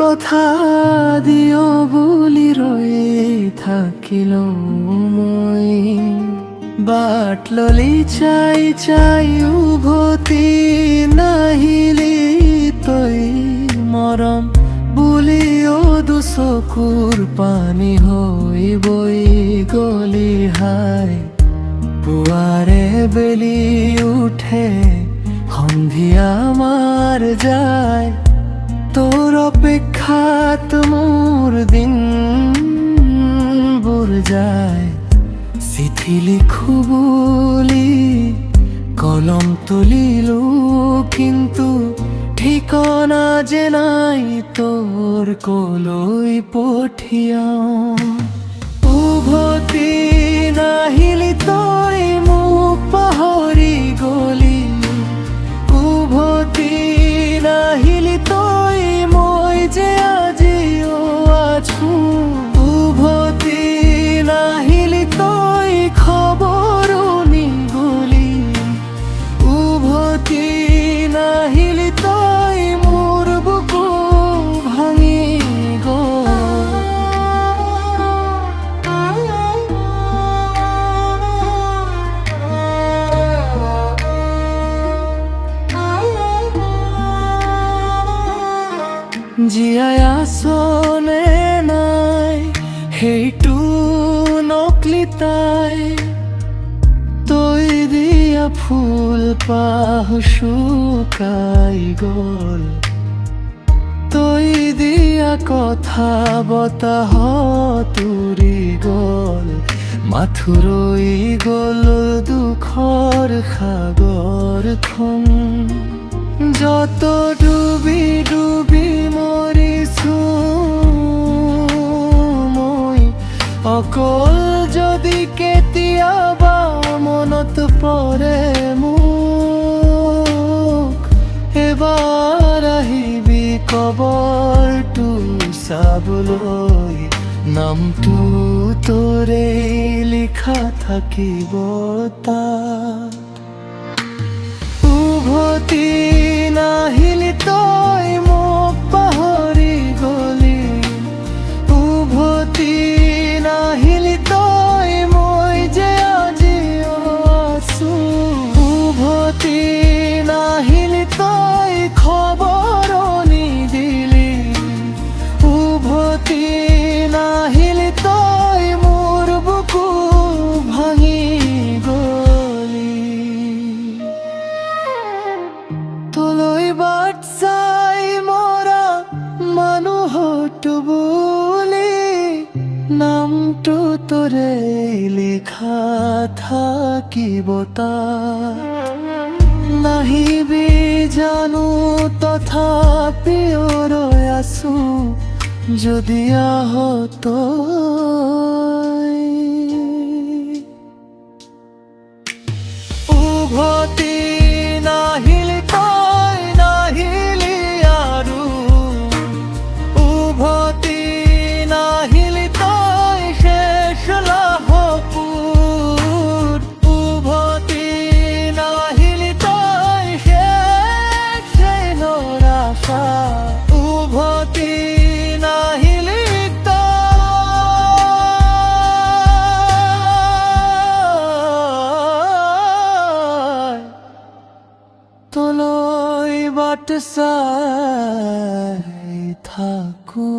কথা দিও বুলি ৰৈ থাকিল মই বাট ললি চাই চাই উভতি নাহিলি তই মৰম বুলিও দুচকুৰ পানী হৈ বৈ গলি হাই পুৱাৰে বেলি উঠে সন্ধিয়া মাৰ যায় তোৰ অপেক্ষাত মোৰ দিনবোৰ যায় চিঠি লিখো বুলি কলম তুলিলো কিন্তু ঠিকনা যে নাই তোৰ কলৈ পঠিয়াও উভতি নাহিলি তই মোক পাহৰি গলি উভতি নাহিলি তই মই যে আজিও আছো উভতি নাহিলি তই খবৰো নিগলি উভতি নাহিলি তই মোৰ বুকু ভাঙি জীয়াই আছনে নাই সেইটো নকলি তাই তই দিয়া ফুলপাহ শুকাই গল তই দিয়া কথা বতাহত উৰি গল মাথো ৰৈ গল দুখৰ সাগৰখন যত ডুবি ডুবি মৰিছো মই অকল যদি কেতিয়াবা মনত পৰে মোক এবাৰ আহিবি কবৰটো চাবলৈ নামটো তোৰে লিখা থাকিব তাত উভতি নাহিলি তই মোক পাহৰি গলি উভতি নাহিলি তই মই যে আজিও আছো উভতি নাহিলি তই খবৰো নিদিলি উভতি নাহিলি তই মোৰ বুকু ভাঙি তলৈ বাট চাই মৰা মানুহটো বুলি নামটো তোৰে লিখা থাকিব তাত নাহিবি জানো তথাপিও ৰৈ আছো যদি আহ তই উভতি নাহিলি তই নাহিলি আৰু উভতি নাহিলি তই শেষ লাভপুৰ উভতি নাহিলি তই শেষ নৰাশা উভতি নাহিলি তলৈ বাট চাই থাকো।